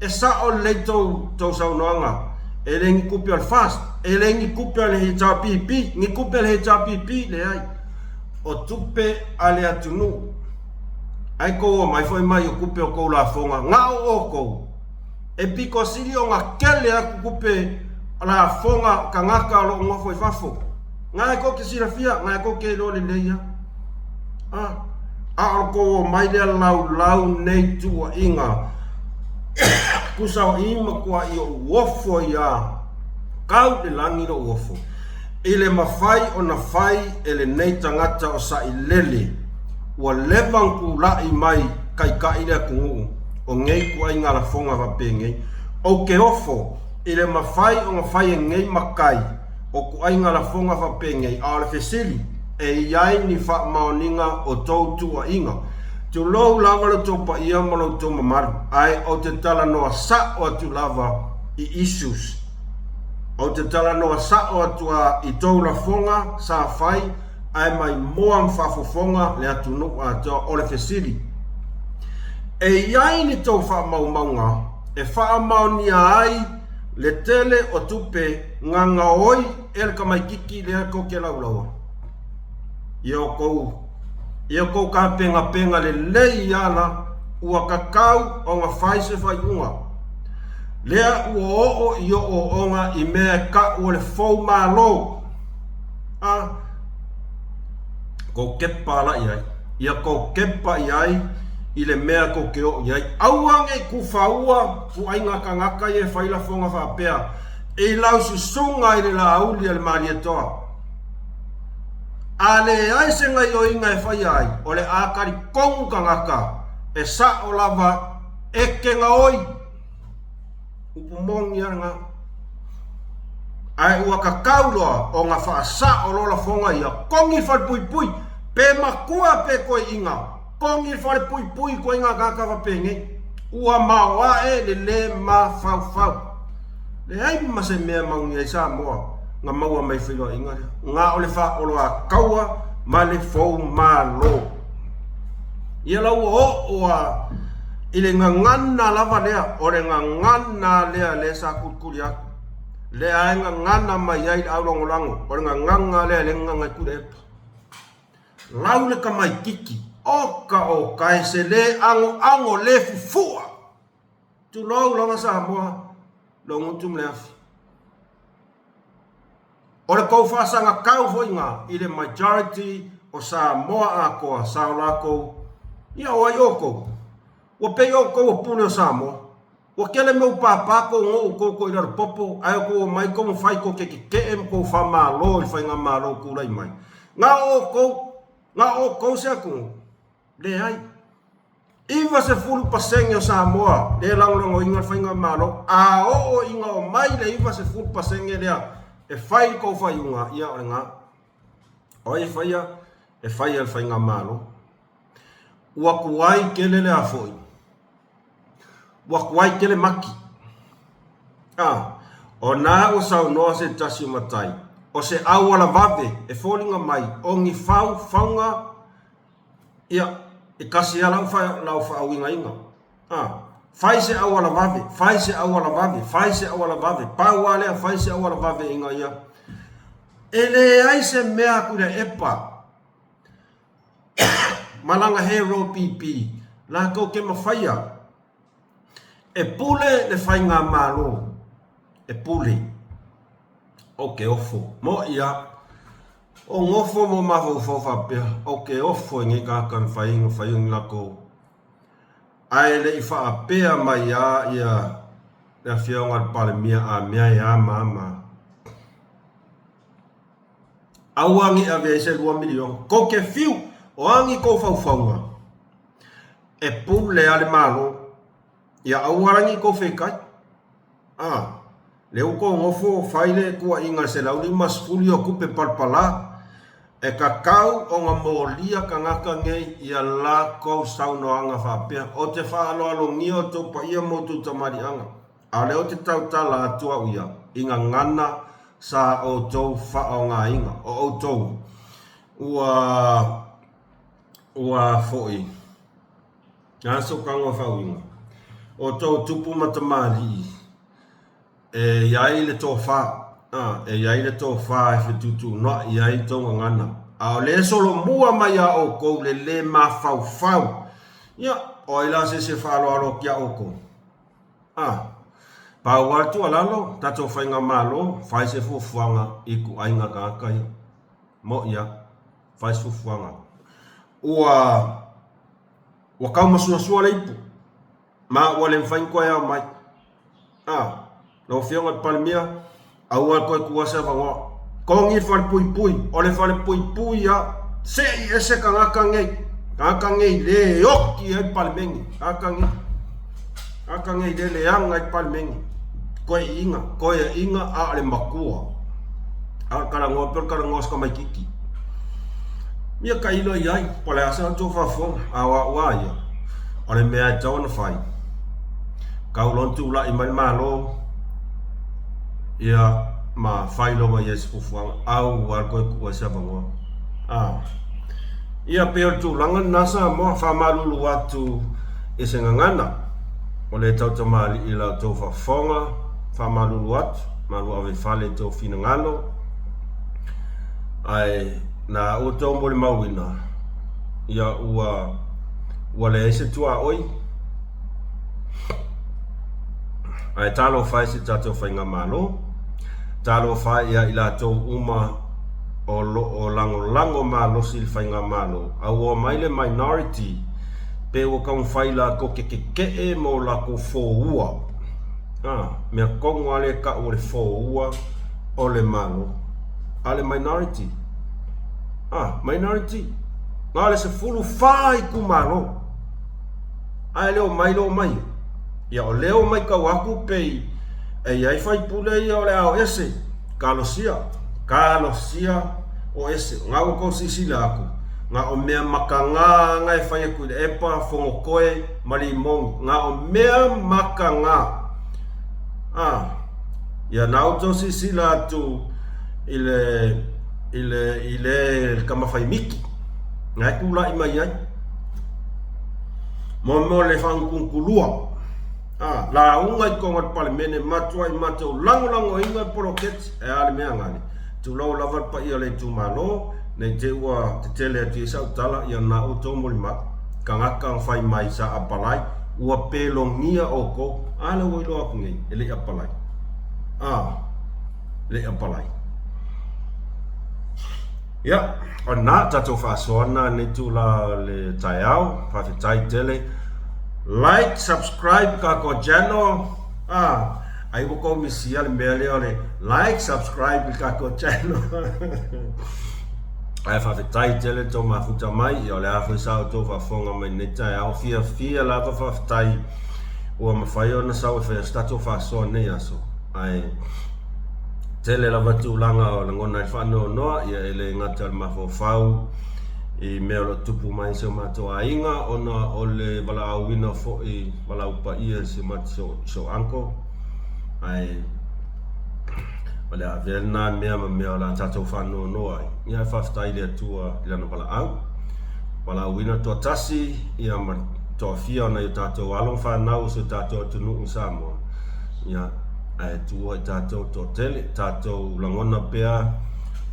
e sa o le tau saunoanga e le ngi kupi al fast e le ngi kupi al he tā pipi ngi kupi al he tā pipi le ai o tupe ale atunu ai ko mai foi mai o kupe o ko la fonga nga o ko e piko sili o nga kele a kupe la fonga ka ngaka lo ngo foi fafo nga ko ke sirafia nga ko ke lo le leia a ko mai le lau nei tu inga kusau ima kwa i o wofo ya kau de langi no wofo ile mafai o na fai ele nei tangata o sa ilele wa levang ku la i mai kai kai le ku o ngei ku ai ngala fonga va penge o ke ofo ile mafai o mafai ngei makai o ku ai ngala fonga va penge a le fesili e yai ni fa maoninga o tou tua inga tu lo lava le topa ia malo to mamaru ai o te tala no sa o tu lava I issues o te tala no sa o tu I tou la fonga sa fai ai mai moa mfafofonga le atu no ato o le fesili e iai ni tau wha maunga e wha maunia ai le tele o tupe nganga oi el kamaikiki le ko ke laulaua Ia kou ka penga le lei ala ua kakau o ngā whai se whai unga. Lea ua o I o onga I mea ka ua le fau malo. Kou kepa ala iai. Ia kou kepa iai I le mea kou ke o iai. Auange ku whaua ku ai ngaka ngaka I e whaila whonga whapea. E lau susunga I le la auli ale maria toa. Ale ai se ngai o inga e whai ai, o le ākari kongu ka ngaka, e sa o lava e ke nga oi. Upu mongi aranga. Ai ua ka kauloa o ngā wha sa o lola whonga ia, kongi whare pui pui, pe makua pe koe inga, kongi whare pui pui koe inga kaka wapenge, ua mawa e le ma fau fau. Le ai ma se mea maungi ai sa moa. Nga maua mai whiloa inga rea. Ngā ole wha olo a kaua ma le fau malo. Ia lau o a ile ngā ngana lava lea, o le ngā ngana lea le sa kukuri aku. Le a ngā ngana mai ai au longolango, o le ngā nganga lea le ngā ngai kure epa. Lau le ka mai kiki, o ka se le ango le fufua. Tu lau longa sa moa, longo tum le afi. O le kou whaasanga kau hoinga I le majority o sa moa a koa sa o lako ia o ai oko. O pe oko o pune o sa moa. O kele meu papako ngō koko I raro popo ai o ko mai komo whai ko ke em ko wha malo I whai ngā malo kurai mai. Ngā oko se aku. Le ai. Iwa se fulu pasenge o sa moa le langolongo inga whai ngā malo. A o inga o mai le iwa se fulu pasenge lea. E whai kou whai unga ia o ngā. O e whaia, e whai al whai ngā malo. Ua kuai kele le a fhoi. Ua kuai kele maki. O nā o sau noa se tasi matai. O se awala vave e wholinga mai. O ngi whaunga ia e kasi ala lau whau inga inga. Fai se awala vave, fai se awala vave, fai se awala vave, pau alea fai se awala vave inga ia. Ele ai se mea kure epa. Malanga hero pipi, la kau ke mawhaia. E pule le whai ngā malo. E pule. O ke ofo. Mo ia. O ngofo mo maho whawhapea. O ke ofo ngi kākan whai lako. Ai le I whaapea mai a ia le whiaonga pale mia a mea e a mama. Auangi a vea se 2 milion. Ko ke fiu o angi ko whauwhaunga. E pule ale malo. Ia auarangi ko whekai. Le uko ngofo whaile kua inga se lau 5 fulio kupe palpala. E kakau o ngā mōlia ka ngaka ngei ia la kou saunoanga whapea. O te whaaloalo ngio tō pa ia motu tamari anga. A leo te tautala atua uia. Inga ngana sa o tō whao ngā inga. O tō. Ua foi. Ngā so kango whau inga. o tō tupu matamali e iai le tō whā e iai le tō whā e whitutu no iai tō ngana a o le solo mua mai a o kou le ma whau ia o ila se whalo alo kia o kou pa watu alalo tato whainga malo whai se fufuanga iku ainga kākai mo ia whai se fufuanga ua kau masua le ipu ma ua le mwhain koe au mai no whionga palimia au a koe kuasa wangoa kongi whale pui o le whale pui se i ese ka ngaka ngei le oki ai palimengi ngaka ngei le anga ai palimengi koe inga a le makua a karangoa ska mai kiki mia ka ilo iai pale asa tō whawhonga a wa ia o le mea tau na whai kaulontu la i mai malo ia ma whailo mai esi pufuanga au koe kua sa bangoa ia peo tu langa nasa mo whamalulu atu e se ngangana o le tau tamali i la tō whawhonga whamalulu atu malu awe whale tō whina ngalo ai na o tō mbole mauina ia ua le ese tua oi ai talo whai se tato whainga malo talo whai ia i la tō uma o lango malo sil whainga malo au o mai le minority pe o kaun whai la ko ke mo la ko fōua mea kongo ale ka o le fōua o le malo ale minority minority ngā le se fulu whai ku malo ai leo mai ia o leo mai ka waku pei e iai whai pule ia o le au ese kalosia o ese ngā uko sisila aku ngā o mea makanga ngā e whai aku le epa whongo koe mali mongi ngā o mea makanga ia nauto sisila atu ile kamawhai miki ngā kula i mai ai mo le whangkunkulua la unga i kongat pale mene matua i matau lango inga poroketi e ale mea ngani tu lau lava pa ia le tu malo nei te ua te tele atu i sa utala ia na uto moli mat ka ngaka whai mai sa apalai ua pelongia oko ale ua ilo aku ngei e le apalai le apalai ia o na tato whasoana nei tu la le tai au whawhetai tele like, subscribe kako channel ai ko misia le mele ole like, subscribe kako channel ai fa tai tele to ma futa mai yo le afu sa to fa fonga mai neta au fia la fa tai o ma fai ona sa o fe sta to fa so ne aso ai tele la vatu langa o ngona fa no ia ele ngata ma fo fau i mea lo tupu mai se mato ainga ona o le wala awina fo i wala upa ia se mato so anko ai wala avelna mea la tato whano no ai ia whaftai le atua i lana wala au wala awina to tasi ia ma to fia ona i tato walong whanau se tato atunu Samoa ia ai tua i tato to tele tato langona pea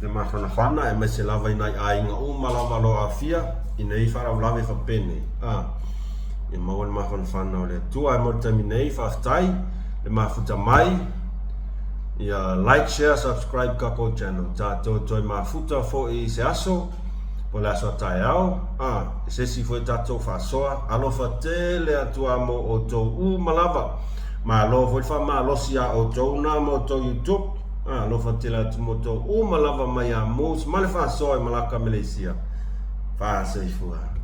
le mafana e mai se lava inai ainga malava lo afia inei fara lava fa pene e mau le mafana le tua e mo terminei fa tai le mafuta mai ia like share subscribe kako channel tato toi mafuta fo i se aso po la so tai au se si foi tato fa soa alo fa tele atua mo o to malava ma lo foi fa ma lo sia o to na mo to YouTube lo fatela tumoto malava mai a mus male fa so malaka Malaysia fa se fua